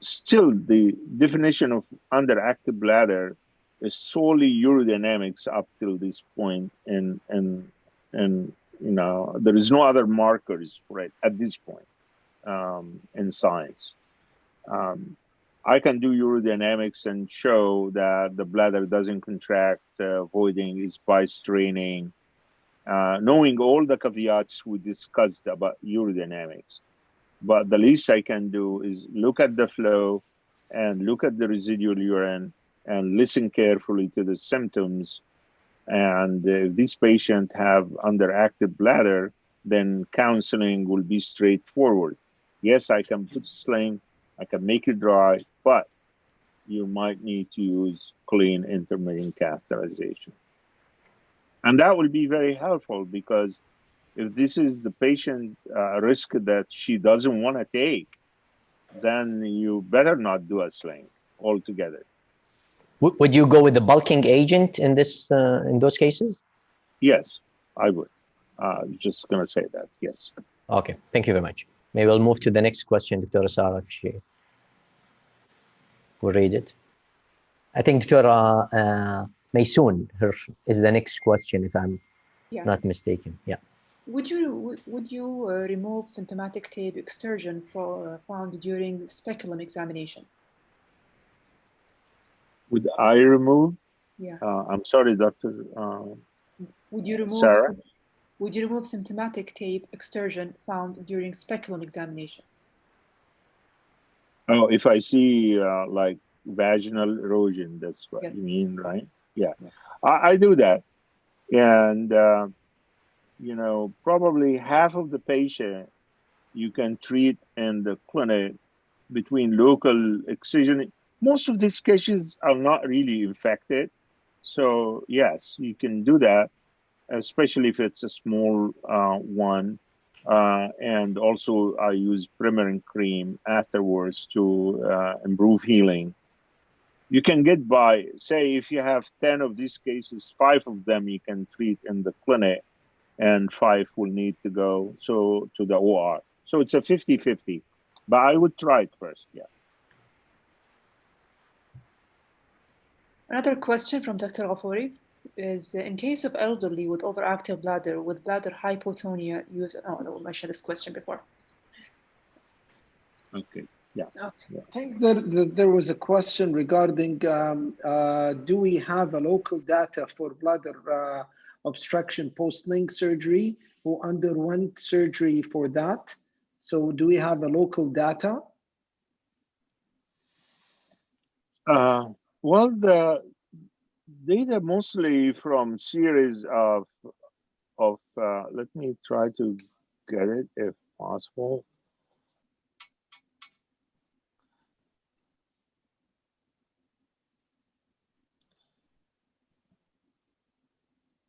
Still, the definition of underactive bladder is solely urodynamics up till this point, and you know there is no other markers for it at this point in science. I can do urodynamics and show that the bladder doesn't contract, voiding is by straining, knowing all the caveats we discussed about urodynamics. But the least I can do is look at the flow and look at the residual urine and listen carefully to the symptoms. And if these patients have underactive bladder, then counseling will be straightforward. Yes, I can put a sling, I can make it dry, but you might need to use clean intermittent catheterization. And that will be very helpful, because if this is the patient risk that she doesn't want to take, then you better not do a sling altogether. Would you go with the bulking agent in this in those cases? Yes, I would. Just going to say that, yes. Okay, thank you very much. Maybe we'll move to the next question, Dr. Sarah, if she will read it. I think Dr. Maysoon is the next question, if I'm not mistaken. Yeah. Would you remove symptomatic tape extrusion found during speculum examination? Would I remove? Yeah. I'm sorry, Dr. Would you remove Sarah? Would you remove symptomatic tape extrusion found during speculum examination? Oh, if I see like vaginal erosion, that's what Yes. you mean, right? Yeah, I do that. And, you know, probably half of the patient you can treat in the clinic between local excision. Most of these cases are not really infected. So yes, you can do that, especially if it's a small one. And also I use Primer cream afterwards to improve healing. You can get by, say, if you have 10 of these cases, 5 of them you can treat in the clinic and 5 will need to go to the OR. So it's a 50-50, but I would try it first. Yeah. Another question from Dr. Ghafouri is, in case of elderly with overactive bladder, with bladder hypotonia, use, oh no, I mentioned this question before. Okay. Yeah. Okay. Yeah. I think there was a question regarding do we have a local data for bladder obstruction post-sling surgery who underwent surgery for that? So do we have a local data? Well, the data mostly from series of let me try to get it if possible.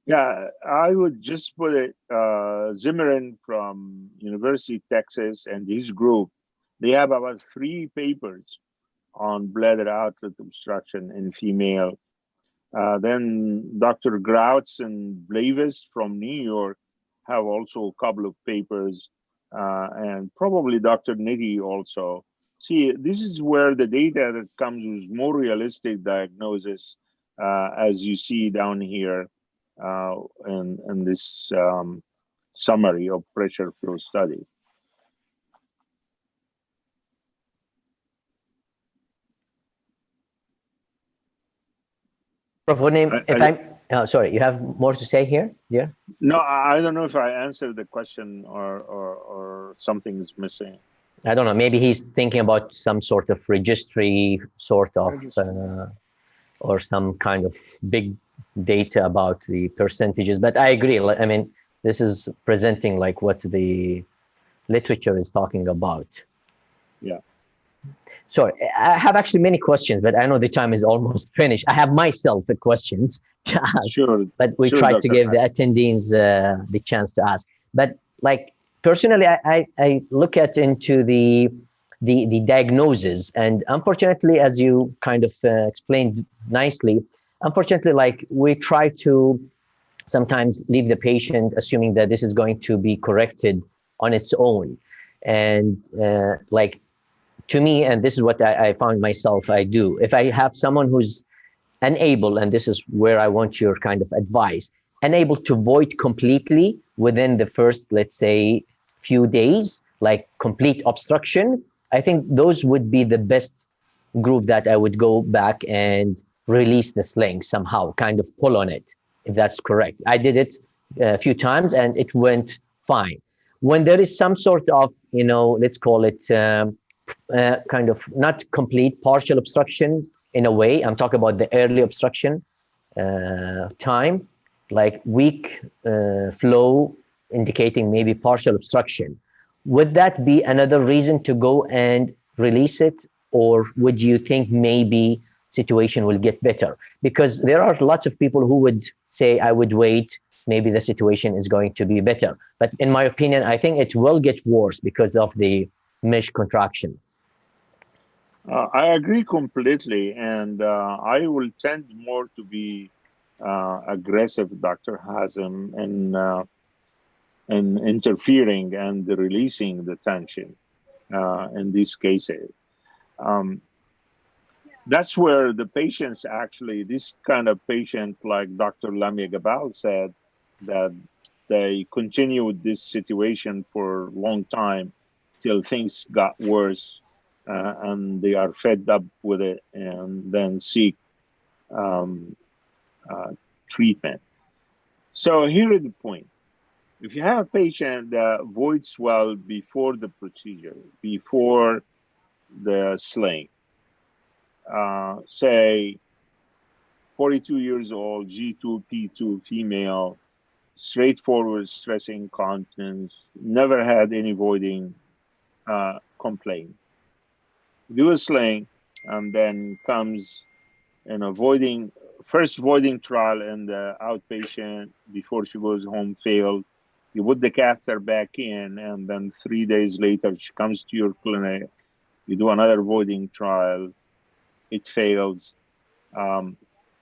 Yeah, I would just put it, Zimmerman from University of Texas and his group, they have about 3 papers on bladder outlet obstruction in female. Then Dr. Grautz and Blavis from New York have also a couple of papers, and probably Dr. Nidhi also. See, this is where the data that comes with more realistic diagnosis, as you see down here in this summary of pressure flow study. Prof, if I'm sorry, you have more to say here, dear? No, I don't know if I answered the question or something is missing. I don't know. Maybe he's thinking about some sort of registry, sort of, or some kind of big data about the percentages. But I agree. I mean, this is presenting like what the literature is talking about. Yeah. Sorry, I have actually many questions, but I know the time is almost finished. I have myself the questions to ask, sure, but we sure, try Dr. to give the attendees the chance to ask. But like personally, I look at into the diagnosis, and unfortunately, as you kind of explained nicely, unfortunately, like we try to sometimes leave the patient assuming that this is going to be corrected on its own, and like to me, and this is what I found myself I do, if I have someone who's unable, and this is where I want your kind of advice, unable to void completely within the first, let's say, few days, like complete obstruction, I think those would be the best group that I would go back and release the sling somehow, kind of pull on it, if that's correct. I did it a few times and it went fine. When there is some sort of, let's call it kind of not complete, partial obstruction in a way, I'm talking about the early obstruction time, like weak flow indicating maybe partial obstruction. Would that be another reason to go and release it? Or would you think maybe situation will get better? Because there are lots of people who would say, I would wait, maybe the situation is going to be better. But in my opinion, I think it will get worse because of the mesh contraction. I agree completely, and I will tend more to be aggressive, Dr. Hazem, in interfering and releasing the tension in these cases. That's where the patients actually, this kind of patient, like Dr. Lamia Gabal said, that they continued this situation for a long time till things got worse, and they are fed up with it and then seek treatment. So here is the point. If you have a patient that voids well before the procedure, before the sling, say 42 years old, G2, P2, female, straightforward stress incontinence, never had any voiding complaint. Do a sling, and then comes first voiding trial in the outpatient before she goes home failed. You put the catheter back in, and then 3 days later she comes to your clinic. You do another voiding trial. It fails.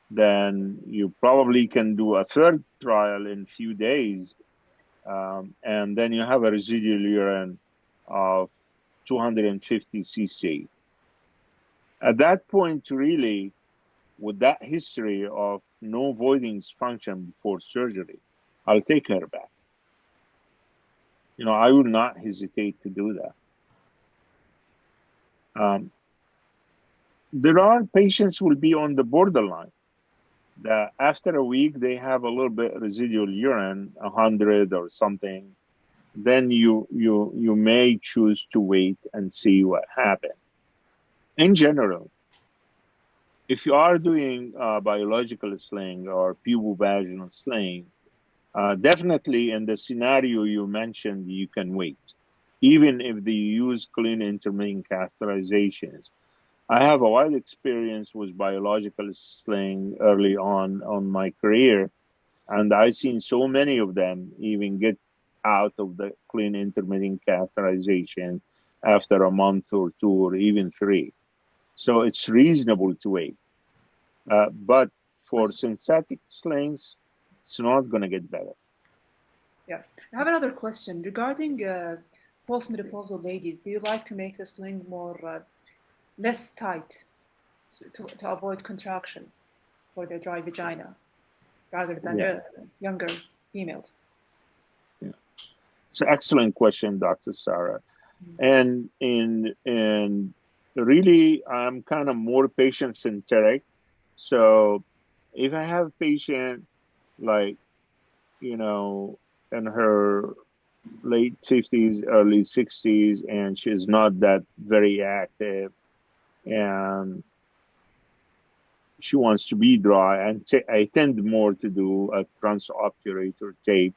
Then you probably can do a third trial in a few days, and then you have a residual urine of 250 cc. At that point, really, with that history of no voiding dysfunction before surgery, I'll take her back. I would not hesitate to do that. There are patients who will be on the borderline that after a week they have a little bit residual urine, 100 or something. Then you may choose to wait and see what happens. In general, if you are doing biological sling or pubovaginal sling, definitely in the scenario you mentioned, you can wait, even if they use clean intermittent catheterizations. I have a wide experience with biological sling early on my career, and I've seen so many of them even get out of the clean intermittent catheterization after a month or 2 or even 3. So it's reasonable to wait. But for synthetic slings, it's not going to get better. Yeah. I have another question regarding postmenopausal ladies. Do you like to make the sling more less tight to avoid contraction for their dry vagina rather than younger females? Yeah. It's an excellent question, Dr. Sarah. And really, I'm kind of more patient-centric. So if I have a patient like, in her late 50s, early 60s, and she's not that very active, and she wants to be dry, and I tend more to do a transobturator tape.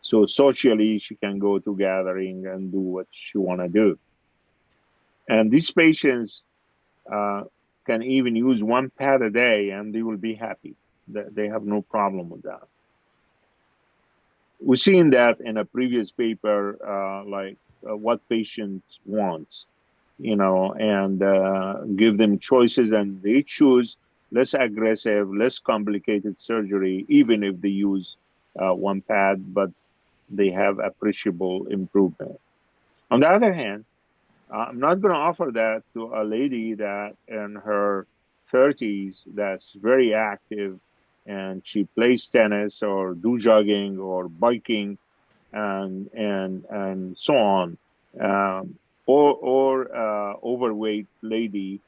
So socially, she can go to gathering and do what she want to do. And these patients can even use 1 pad a day, and they will be happy. They have no problem with that. We've seen that in a previous paper, what patients want, and give them choices, and they choose less aggressive, less complicated surgery, even if they use 1 pad, but they have appreciable improvement. On the other hand, I'm not going to offer that to a lady that in her 30s that's very active, and she plays tennis or do jogging or biking and so on, or overweight lady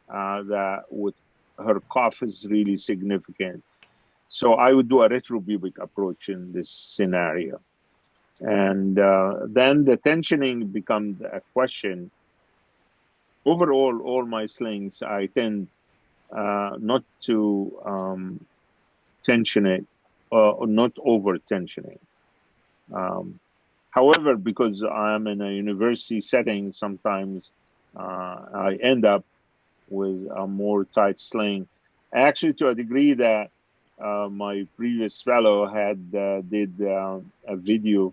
that with her cough is really significant. So I would do a retropubic approach in this scenario. And then the tensioning becomes a question. Overall, all my slings, I tend not to tension it or not over tensioning. However, because I'm in a university setting, sometimes I end up with a more tight sling. Actually, to a degree that my previous fellow did a video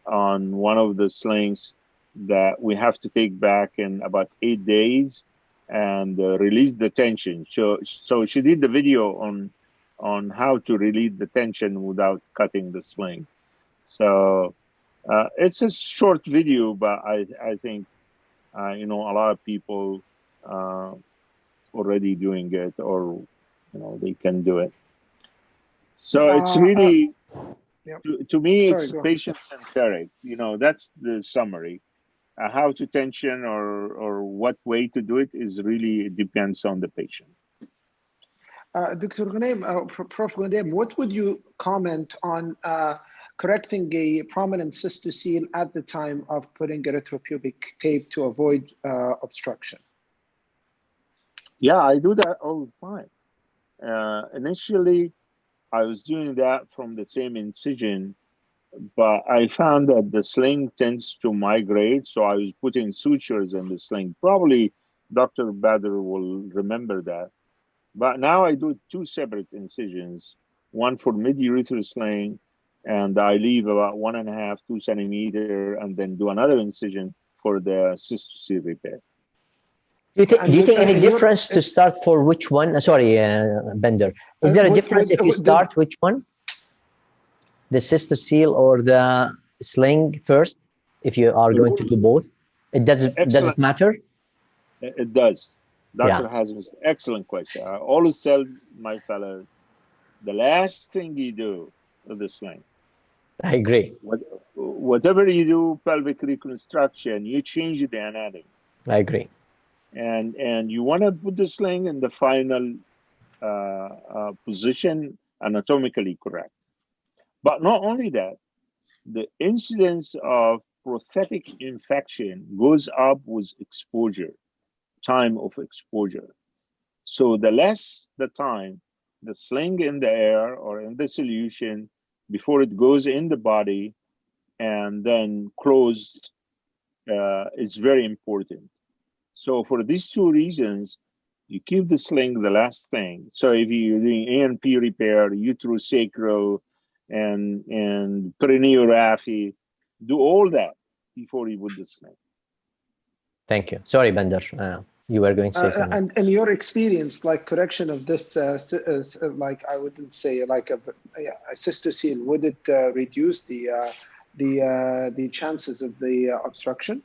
on one of the slings that we have to take back in about 8 days and release the tension. So she did the video on how to release the tension without cutting the sling. So it's a short video, but I think a lot of people already doing it, or they can do it. So it's really Yep. to me, Sorry, it's patient-centric. That's the summary. How to tension or what way to do it is really depends on the patient. Dr. Ghunaim, Prof. Ghunaim, what would you comment on correcting a prominent cystocele at the time of putting a retropubic tape to avoid obstruction? Yeah, I do that all the time. Initially, I was doing that from the same incision, but I found that the sling tends to migrate, so I was putting sutures in the sling. Probably Dr. Badr will remember that. But now I do two separate incisions, one for mid-urethral sling, and I leave about 1.5, 2 centimeter, and then do another incision for the cystocele repair. Do you think any difference to start for which one? Sorry, Bender. Is there a difference if you start which one? The cystocele or the sling first? If you are going to do both, does it matter? It does. Dr. Hazem's excellent question. I always tell my fellows, the last thing you do with the sling. I agree. Whatever you do, pelvic reconstruction, you change the anatomy. I agree. And you want to put the sling in the final position, anatomically correct. But not only that, the incidence of prosthetic infection goes up with exposure, time of exposure. So the less the time, the sling in the air or in the solution before it goes in the body and then closed is very important. So for these two reasons, you keep the sling the last thing. So if you're doing A&P repair, uterosacral, and perineorrhaphy, do all that before you put the sling. Thank you. Sorry, Bender. You were going to say something. And in your experience, like correction of this, like I wouldn't say like a cystocele, would it reduce the chances of the obstruction?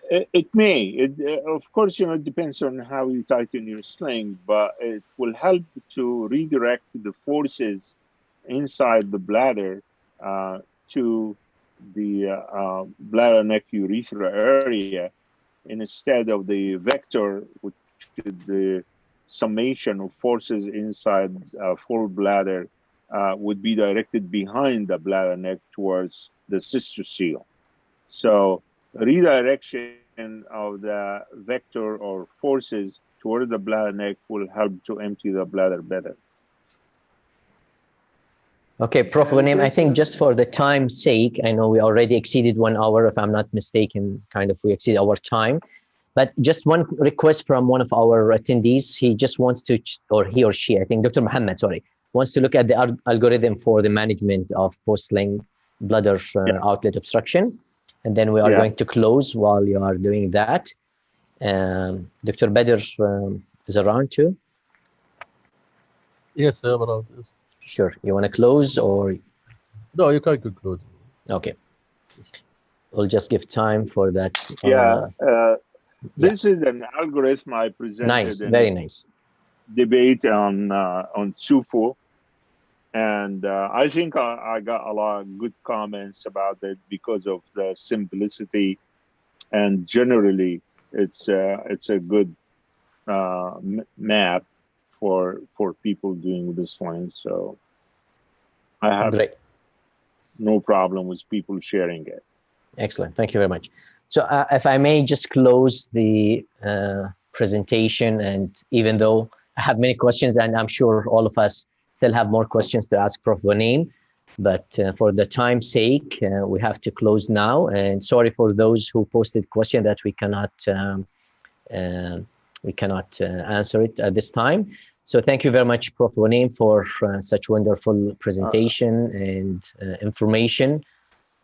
It may. Of course, it depends on how you tighten your sling, but it will help to redirect the forces inside the bladder to the bladder neck urethra area instead of the vector, which is the summation of forces inside full bladder would be directed behind the bladder neck towards the cystocele. So redirection of the vector or forces toward the bladder neck will help to empty the bladder better. Okay, Prof. Ghanem, I think just for the time's sake, I know we already exceeded 1 hour, if I'm not mistaken, we exceeded our time. But just one request from one of our attendees. He just wants to, or he or she, I think Dr. Muhammad, sorry, wants to look at the algorithm for the management of post-sling bladder outlet obstruction. And then we are going to close while you are doing that. Dr. Badr is around too? Yes, I am around. Yes. Sure. You want to close or? No, you can conclude. Okay. Yes. We'll just give time for that. This is an algorithm I presented. Nice, very nice. Debate on SUFO. And I think I got a lot of good comments about it because of the simplicity, and generally it's a good map for people doing this line. So I have no problem with people sharing it. Excellent, thank you very much. So if I may just close the presentation, and even though I have many questions, and I'm sure all of us still have more questions to ask Prof. Ghanem, but for the time's sake, we have to close now. And sorry for those who posted questions that we cannot answer it at this time. So thank you very much, Prof. Ghanem, for such wonderful presentation and information.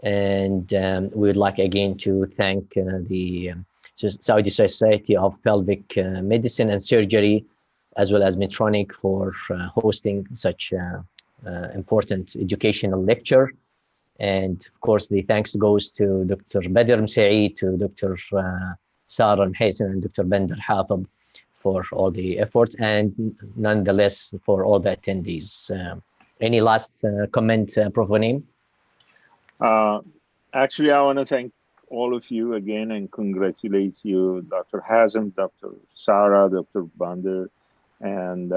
And we would like again to thank the Saudi Society of Pelvic Medicine and Surgery, as well as Medtronic, for hosting such important educational lecture. And of course, the thanks goes to Dr. Badr Msaid, to Dr. Sarah Mhaysin, and Dr. Bender Hafid for all the efforts, and nonetheless for all the attendees. Any last comment, Prof. Ghanem? Actually, I want to thank all of you again and congratulate you, Dr. Hazem, Dr. Sarah, Dr. Bender, and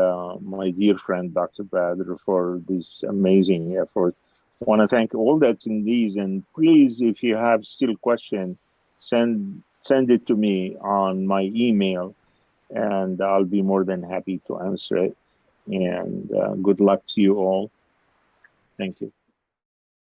my dear friend, Dr. Badr, for this amazing effort. I want to thank all the attendees, and please, if you have still questions, send it to me on my email, and I'll be more than happy to answer it. And good luck to you all. Thank you.